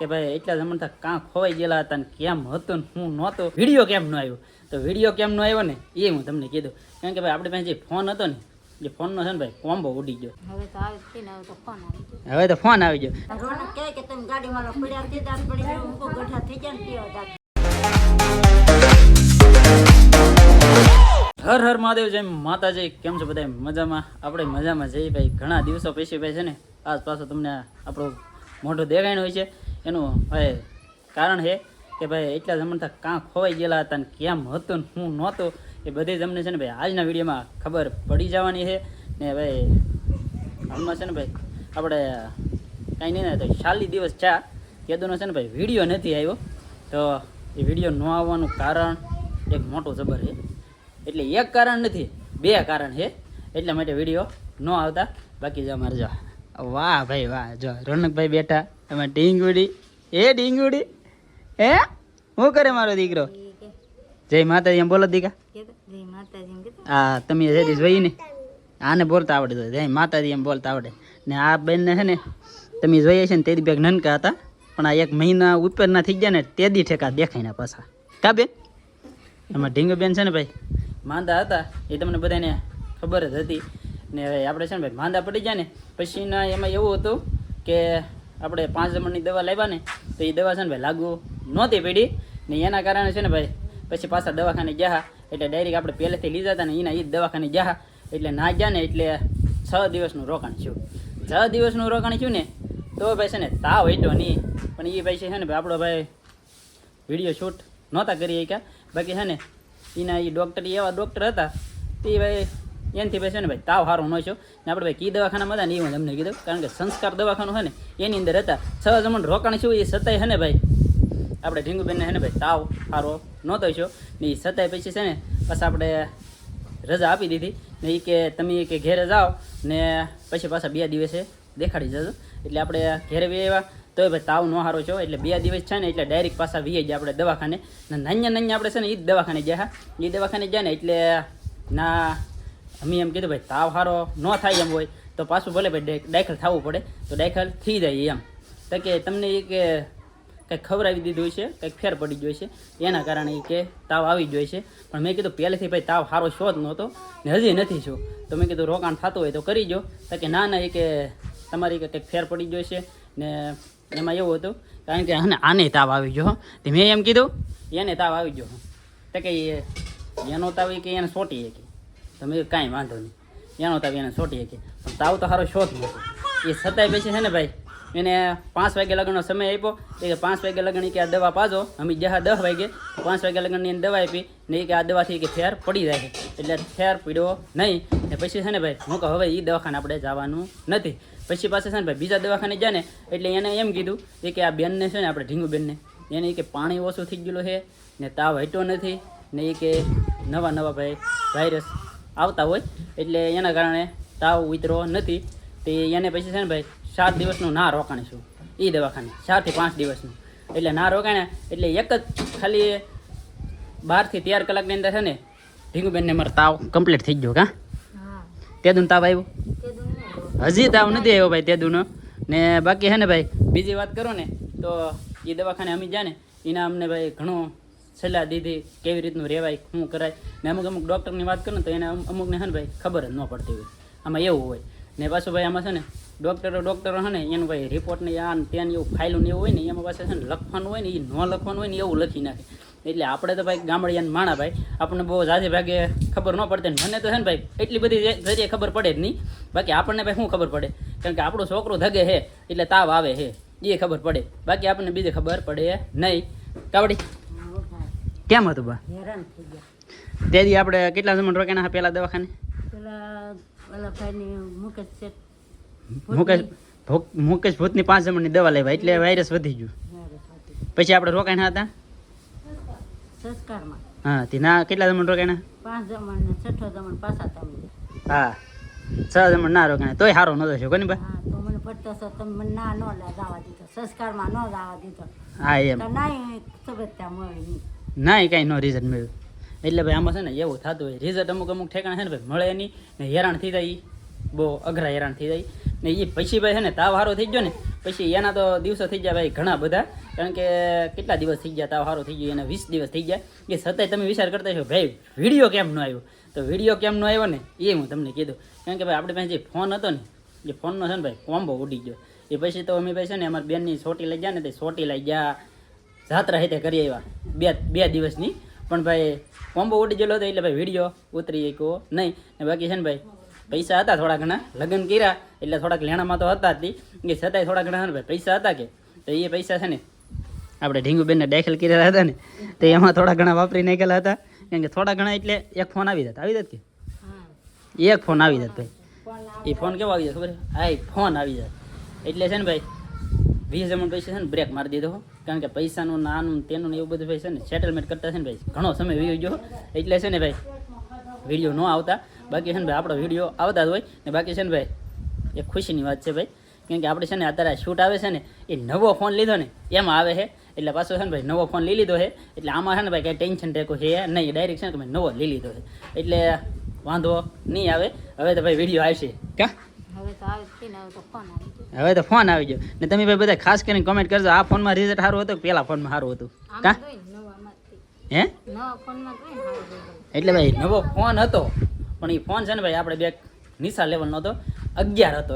કે ભાઈ એટલા જમણ કાં ખોવાઈ ગયેલા હતા ને કેમ હતું ને હું નહોતો, વિડીયો કેમ ન આવ્યો. તો વિડીયો કેમ ન આવ્યો ને એ હું તમને કીધું, કારણ કે ભાઈ આપણી પાસે જે ફોન હતો ને જે ફોનનો છે ને ભાઈ કોમ્બો ઉડી ગયો. હવે તો ફોન આવી ગયો. હર હર મહાદેવ, જય માતાજી. કેમ છો બધા? મજામાં? આપણે મજામાં જઈએ ભાઈ. ઘણા દિવસો પછી ભાઈ છે ને આજ પાછો તમને આપણું મોઢું દેખાયનું હોય છે. એનું ભાઈ કારણ છે કે ભાઈ એટલા જમણ કાં ખોવાઈ ગયેલા હતા ને કેમ હતું ને હું નહોતો, એ બધી જ અમને છે ને ભાઈ આજના વિડીયોમાં ખબર પડી જવાની છે. ને ભાઈ હાલમાં છે ને ભાઈ આપણે કાંઈ નહીં ને તો 40 દિવસ ચા કેદુનો છે ને ભાઈ વિડીયો નથી આવ્યો. તો એ વિડીયો ન આવવાનું કારણ એક મોટું જબર છે. એટલે એક કારણ નથી, બે કારણ છે. એટલા માટે વિડીયો ન આવતા. બાકી જો અમારે જો વાહ ભાઈ વાહ, જો રોનકભાઈ બેઠા. તમે ડીંગુડી ડીંગુડી હે શું કરે મારો દીકરો? જય માતાજી એમ બોલો દીકા. હા તમે જઈ જોઈ ને આને બોલતા આવડે તો જય માતાજી એમ બોલતા આવડે. ને આ બેનને છે ને તમે જોઈએ છે ને તે દી બેગ નનકા હતા, પણ આ 1 મહિના ઉપરના થઈ ગયા ને તે દી ઠેકા દેખાય ને પાછા. કા બેન? એમાં ઢીંગુ બેન છે ને ભાઈ માંદા હતા, એ તમને બધાને ખબર જ હતી. ને આપણે છે ને ભાઈ માંદા પડી જાય ને પછી ના એમાં એવું હતું કે આપણે 5 જમણની દવા લાવ્યા ને તો એ દવા છે ને ભાઈ લાગુ નહોતી પડી. ને એના કારણે છે ને ભાઈ પછી પાછા દવાખાને ગયા. એટલે ડાયરેક્ટ આપણે પહેલેથી લીધા હતા ને એના એ જ દવાખાને ગયા. એટલે ના ગયા ને એટલે 6 દિવસનું રોકાણ થયું. 6 દિવસનું રોકાણ થયું ને તો ભાઈ છે ને તાવ હેઠો નહીં, પણ એ ભાઈ છે ને ભાઈ આપણો ભાઈ વિડીયો શૂટ નહોતા કરી શક્યા. બાકી છે ને એના એ ડૉક્ટર એવા ડૉક્ટર હતા તે ભાઈ એનાથી ભાઈ છે ને ભાઈ તાવ સારો ન થયો. ને આપણે ભાઈ કી દવાખાનામાં હતા ને એ હું તમને કીધું, કારણ કે સંસ્કાર દવાખાનું છે ને એની અંદર હતા. 6 જમણ રોકાણ થયું એ છતાંય છે ને ભાઈ આપણે ઢીંગુબેનને છે ને ભાઈ તાવ સારો નહોતો થયો. ને એ છતાંય પછી છે ને પાછા આપણે રજા આપી દીધી. ને એ કે તમે કે ઘેરે જાઓ ને પછી પાછા 2 દિવસે દેખાડી જજો. એટલે આપણે ઘેરે બી આવ્યા તો ભાઈ તાવ ન સારો છો. એટલે 2 દિવસ છે ને એટલે ડાયરેક્ટ પાછા વી ગયા આપણે દવાખાને. ને નાન્ય આપણે છે ને એ જ દવાખાને ગયા. એ દવાખાને ગયા ને એટલે ના અમે એમ કીધું ભાઈ તાવ સારો ન થાય એમ હોય તો પાછું ભલે ભાઈ દાખલ થવું પડે તો દાખલ થઈ જાય એમ. તો કે તમને એ કે કંઈક ખવડાવી દીધું હોય છે, કંઈક ફેર પડી ગયો છે, એના કારણે એ કે તાવ આવી ગયો છે. પણ મેં કીધું પહેલેથી ભાઈ તાવ સારો શો જ નહોતો ને હજી નથી છો. તો મેં કીધું રોકાણ થતું હોય તો કરી જો. તો કે ના એ કે તમારી કંઈક ફેર પડી ગયો છે. ને એમાં એવું હતું કારણ કે આને તાવ આવી ગયો. તો મેં એમ કીધું એને તાવ આવી ગયો. તો કે એનો તાવ કે એને સોટી કે તમે કાંઈ વાંધો નહીં, એનો તાવ એને સોટી કે પણ તાવ તો સારો શો જ નહોતો. એ છતાંય પછી છે ને ભાઈ એને 5 વાગે લગ્નનો સમય આપ્યો. એ કે 5 વાગે લગ્ન કે આ દવા પાજો. અમે જ્યાં 10 વાગે 5 વાગે લગ્નની દવા આપી ને એ કે આ દવાથી કે ફેર પડી જાય છે. એટલે ફેર પીડ્યો નહીં. ને પછી છે ને ભાઈ હું કહું હવે એ દવાખાને આપણે જવાનું નથી. પછી પાસે છે ને ભાઈ બીજા દવાખાને જાય ને એટલે એને એમ કીધું કે આ બેનને છે ને આપણે ઢીંગુબેનને એને કે પાણી ઓછું થઈ ગયેલું છે ને તાવ હટ્યો નથી ને એ કે નવા ભાઈ વાયરસ આવતા હોય એટલે એના કારણે તાવ ઉતરો નથી. તે એને પછી છે ને ભાઈ 7 દિવસનું ના રોકાણીશું એ દવાખાને, 4 થી 5 દિવસનું. એટલે ના રોકાણે એટલે એક જ ખાલી 12 થી 13 કલાકની અંદર છે ને ઢીંગુબેનને મારો તાવ કમ્પ્લીટ થઈ ગયો. કાં તેદું તાવ આવ્યો? હજી તાવ નથી આવ્યો ભાઈ તેદુનો. ને બાકી છે ને ભાઈ બીજી વાત કરો ને તો એ દવાખાને અમે જાય ને એના અમને ભાઈ ઘણું સલાહ દીધી કેવી રીતનું રહેવાય, શું કરાય. ને અમુક ડૉક્ટરની વાત કરું ને તો એને અમુકને છે ને ભાઈ ખબર જ ન પડતી હોય. આમાં એવું હોય. ને પાછું ભાઈ આમાં છે ને ડૉક્ટરો છે ને એનું ભાઈ રિપોર્ટને આ ત્યાં એવું ફાઇલું ને એવું હોય ને એમાં પાસે છે ને લખવાનું હોય ને એ ન લખવાનું હોય ને એવું લખી નાખે. એટલે આપણે તો ભાઈ ગામડિયાના માણા ભાઈ આપણને બહુ જાજે ભાગે ખબર ન પડતી. મને તો છે ને ભાઈ એટલી બધી જરીએ ખબર પડે જ નહીં. બાકી આપણને ભાઈ શું ખબર પડે, કારણ કે આપણું છોકરું ધગે છે એટલે તાવ આવે છે એ ખબર પડે. બાકી આપણને બીજી ખબર પડે નહીં. કાવડી કેમ હતું બા? તેથી આપણે કેટલા જમણ રોકાણા પહેલાં દવાખાને? મુકેશ ભૂતની 5 જમણની દવા લેવા એટલે વાયરસ વધી ગયું. પછી આપણે રોકાણા હતા હા તે ના કેટલા જમણ રોકાણા? 5 જમણ ને 6 જમણ પાછા તમે. હા 6 જમણ ના રોકાણા તોય સારો નતો થયો કોને બા? હા તો મને પડતો છો તમે મને ના ન જવા દીધો, સંસ્કારમાં ન જવા દીધો. હા એમ નાઈ સબત્તા મળી ના કાંઈ નો રિઝલ્ટ મળ્યું. એટલે ભાઈ આમાં છે ને એવું થતું હોય રિઝલ્ટ અમુક ઠેકાણા છે ને ભાઈ મળે નહીં ને હેરાન થઈ જાય, બહુ અઘરા હેરાન થઈ જાય. ને એ પછી ભાઈ છે ને તાવ સારો થઈ ગયો ને પછી એના તો દિવસો થઈ ગયા ભાઈ ઘણા બધા, કારણ કે કેટલા દિવસ થઈ ગયા, તાવ સારો થઈ ગયો, એના 20 દિવસ થઈ ગયા. એ છતાંય તમે વિચાર કરતા છો ભાઈ વિડીયો કેમ ન આવ્યો, તો વિડીયો કેમ ન આવ્યો ને એ હું તમને કીધું. કારણ કે ભાઈ આપણે પાસે જે ફોન હતો ને એ ફોનનો છે ને ભાઈ કોમ્બો ઉડી ગયો. એ પછી તો અમે ભાઈ છે ને અમારી બેનની સોટી લઈ ગયા ને તે સોટી લઈ ગયા, જાત્રા હેતે કરી આવ્યા બે દિવસની, પણ ભાઈ કોમ્બો ઉડી ગયેલો હતો એટલે ભાઈ વિડીયો ઉતરી શક્યો નહીં. ને બાકી છે ને ભાઈ પૈસા હતા થોડા ઘણા, લગ્ન કર્યા એટલે થોડાક લેણામાં તો હતા જ, એ છતાંય થોડા ઘણા ને ભાઈ પૈસા હતા કે, તો એ પૈસા છે ને આપણે ઢીંગુબેનને દાખલ કરેલા હતા ને તો એમાં થોડા ઘણા વાપરી નાખેલા હતા. કેમ કે થોડા ઘણા એટલે એક ફોન આવી જાત કે એક ફોન આવી જાત ભાઈ. એ ફોન કેવો આવી જાય ખબર છે? હા, ફોન આવી જાય એટલે છે ને ભાઈ 20,000 પૈસા છે ને બ્રેક મારી દીધો, કારણ કે પૈસાનું નાનું તેનું એવું બધું ભાઈ છે ને સેટલમેન્ટ કરતા છે ને ભાઈ ઘણો સમય વી ગયો, એટલે છે ને ભાઈ વિડીયો ન આવતા. બાકી છે ને ભાઈ આપણો વિડીયો આવતા જ હોય ને. બાકી છે ને ભાઈ એક ખુશીની વાત છે ભાઈ, કેમ કે આપણે છે ને અત્યારે શૂટ આવે છે ને એ નવો ફોન લીધો ને એમાં આવે છે, એટલે પાછો છે ને ભાઈ નવો ફોન લઈ લીધો છે, એટલે આમાં છે ને ભાઈ કાંઈ ટેન્શન ટેકો છે નહીં, ડાયરેક્ટ છે ને ભાઈ નવો લઈ લીધો છે એટલે વાંધો નહીં આવે. હવે તો ભાઈ વિડીયો આવશે કા, હવે તો ફોન આવી ગયો ને. તમે ભાઈ બધા ખાસ કરીને કોમેન્ટ કરજો આ ફોનમાં રિઝલ્ટ સારું હતું કે પેલા ફોનમાં સારું હતું કા હે? એટલે ભાઈ નવો ફોન હતો, પણ એ ફોન છે ને ભાઈ આપણે બે નિશા લેવલનો હતો, 11 હતો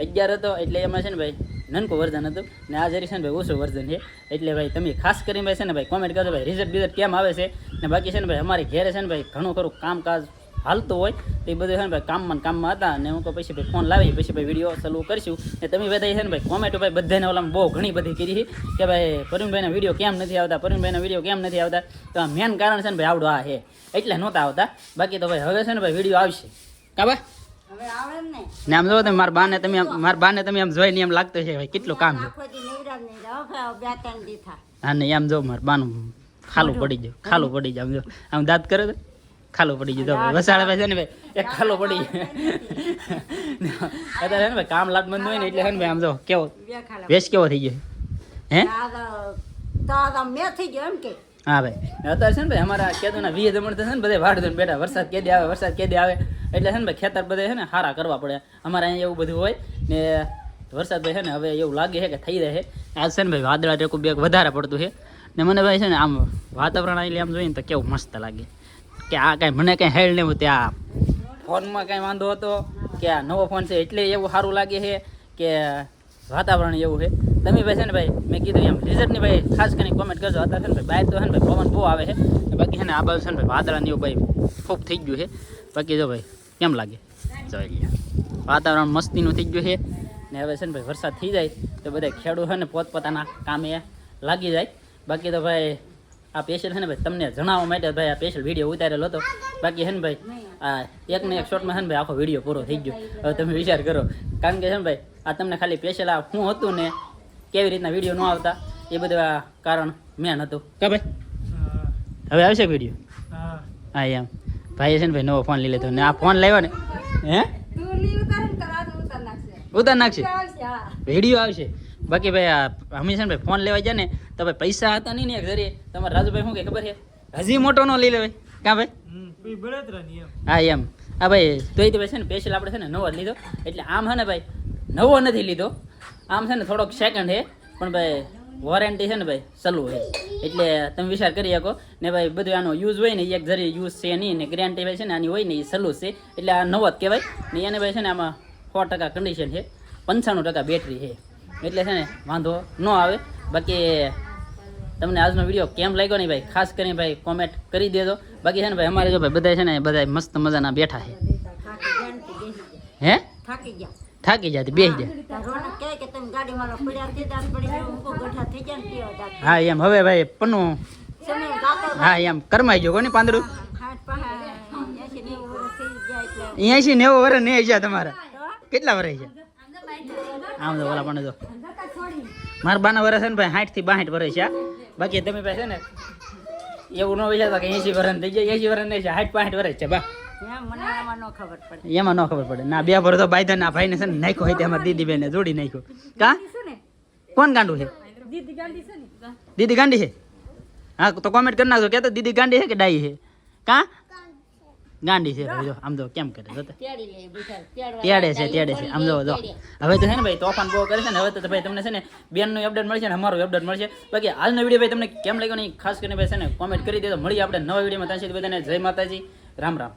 11 હતો, એટલે એમાં છે ને ભાઈ નનકું વર્ઝન હતું ને આ જરી છે ને ભાઈ ઓછું વર્ઝન છે. એટલે ભાઈ તમે ખાસ કરીને ભાઈ છે ને ભાઈ કોમેન્ટ કરજો ભાઈ રિઝલ્ટ કેમ આવે છે. ને બાકી છે ને ભાઈ અમારી ઘેરે છે ને ભાઈ ઘણું ખરું કામકાજ હાલતું હોય તો એ બધું છે ને ભાઈ કામમાં હતા ને હું કહું પછી ભાઈ ફોન લાવી પછી ભાઈ વિડીયો ચાલુ કરીશું. ને તમે બધા છે ને ભાઈ કોમેન્ટો ભાઈ બધાને ઓલામાં બહુ ઘણી બધી કરી કે ભાઈ પરવીનભાઈના વિડીયો કેમ નથી આવતા, પરવીનભાઈના વિડીયો કેમ નથી આવતા. તો આ મેન કારણ છે ને ભાઈ આવડો આ છે એટલે નહોતા આવતા. બાકી તો ભાઈ હવે છે ને ભાઈ વિડીયો આવશે કાબા ને. આમ જો તમે મારા બાને તમે આમ જોઈને એમ લાગતું છે ભાઈ કેટલું કામ છે. હા ને આમ જો મારા બાનું ખાલું પડી જાય આમ જો આમ દાંત કરે તો ખાલું પડી ગયું. ભાઈ વસાડે ભાઈ છે ને ભાઈ એક ખાલું પડી ગયું અત્યારે છે ને ભાઈ કામ લાટ બંધ હોય ને એટલે છે ને ભાઈ આમ જો કેવો વેશ કેવો થઈ ગયો હે? હા ભાઈ અત્યારે છે ને ભાઈ અમારા કેદુના 20 છે ને બધે વાડ દોને બેઠા, વરસાદ કેદી આવે એટલે છે ને ભાઈ ખેતર બધે છે ને હારા કરવા પડે. અમારે અહીંયા એવું બધું હોય ને વરસાદ ભાઈ છે ને હવે એવું લાગે છે કે થઈ રહે. આજ છે ને ભાઈ વાદળા ટેકું બે વધારે પડતું છે ને મને ભાઈ છે ને આમ વાતાવરણ એટલે આમ જોઈએ ને તો કેવું મસ્ત લાગે કે આ કાંઈ મને કાંઈ હેલ નહીં હોતી. આ ફોનમાં કાંઈ વાંધો હતો કે આ નવો ફોન છે એટલે એવું સારું લાગે છે કે વાતાવરણ એવું છે. તમે ભાઈ છે ને ભાઈ મેં કીધું એમ રિઝલ્ટની ભાઈ ખાસ કરીને કોમેન્ટ કરજો. અત્યારે છે ને ભાઈ બહાર તો છે ને ભાઈ પવન બહુ આવે છે, બાકી છે ને આ બાજુ છે ને ભાઈ વાદળાને એવું ભાઈ ખૂબ થઈ ગયું છે. બાકી જો ભાઈ કેમ લાગે જોઈ લે, વાતાવરણ મસ્તીનું થઈ ગયું છે ને. હવે છે ને ભાઈ વરસાદ થઈ જાય તો બધા ખેડૂત છે ને પોતપોતાના કામે લાગી જાય. બાકી તો ભાઈ આ સ્પેશિયલ છે ને ભાઈ તમને જણાવવા માટે ભાઈ આ સ્પેશિયલ વિડીયો ઉતારેલો હતો. બાકી છે ને ભાઈ આ એકને એક શોર્ટમાં છે ને ભાઈ આખો વિડીયો પૂરો થઈ ગયો. હવે તમે વિચાર કરો, કારણ કે છે ને ભાઈ આ તમને ખાલી સ્પેશિયલ આ શું હતું ને કેવી રીતના વિડીયો ન આવતા એ બધું આ કારણ મેન હતું કે ભાઈ. હવે આવશે વિડીયો? હા એમ ભાઈ છે ને ભાઈ નવો ફોન લઈ લેતો ને આ ફોન લાવ્યો ને હે ઉતાર નાખશે વિડીયો આવશે. બાકી ભાઈ આ અમે છે ને ભાઈ ફોન લેવા જાય ને તો ભાઈ પૈસા હતા નહીં ને એક જરીએ તમારે રાજુભાઈ શું કે ખબર છે હજી મોટો ન લઈ લેવાય કાં ભાઈ? હા એમ હા ભાઈ તો એ ભાઈ છે ને સ્પેશિયલ આપણે છે ને નવો જ લીધો. એટલે આમ છે ને ભાઈ નવો નથી લીધો, આમ છે ને થોડોક સેકન્ડ છે પણ ભાઈ વોરંટી છે ને ભાઈ ચાલુ છે. એટલે તમે વિચાર કરી શકો ને ભાઈ બધું આનો યુઝ હોય ને એક જરી યુઝ છે નહીં ને ગેરંટી ભાઈ છે ને આની હોય ને એ ચાલુ છે એટલે આ નવો જ કહેવાય ને. એને ભાઈ છે ને આમાં 100% કન્ડિશન છે, 95% બેટરી છે એટલે છે ને વાંધો ન આવે. બાકી તમને આજનો વિડીયો કેમ લાગ્યો ને ભાઈ ખાસ કરીને ભાઈ કોમેન્ટ કરી દેજો. બાકી છે ને ભાઈ અમારે જો ભાઈ બધા છે ને બધા મસ્ત મજાના બેઠા છે હે થાકી જાય બેસી જાય. હા એમ હવે ભાઈ પન્નું હા એમ કરમાઈ ગયો કોની પાંદડું 80-90 વર્ષ નહીં છે તમારા કેટલા વર્ષ છે? આમ તો ઓલા પણ જો મારા બાના વર્ષ છે ને ભાઈ 60 થી 62 વર્ષ છે. બાકી તમે ભાઈ છે ને એવું ન વિચારતા કે 80 વર્ષ થઈ જાય, 80 વર્ષ નહીં છે 60-65 વર્ષ છે બા. એમાં ન ખબર પડે ના 2 વર્ષ તો બાયધા ના ભાઈ ને છે ને નાખ્યો હોય અમારી દીદી બેને જોડી નાખ્યો. કા કોણ ગાંડું છે? દીદી ગાંડી છે? હા તો કોમેન્ટ કરી નાખજો કે તો દીદી ગાંડી છે કે ડાઈ છે? કા ગાંડી છે ભાઈ જો આમ જો કેમ કરે જો તો. તેડી લે બિચાર તેડે છે આમ જો જો હવે તો છે ને ભાઈ તોફાન બહુ કરે છે ને હવે તો ભાઈ તમને છે ને બેનનું અપડેટ મળશે ને અમારું અપડેટ મળશે બાકી હાલનો વિડીયો ભાઈ તમને કેમ લાગ્યો ને ઈ ખાસ કરીને ભાઈ છે ને કોમેન્ટ કરી દેજો મળીએ આપણે નવા વિડીયોમાં ત્યાં સુધી બધાને જય માતાજી રામ રામ.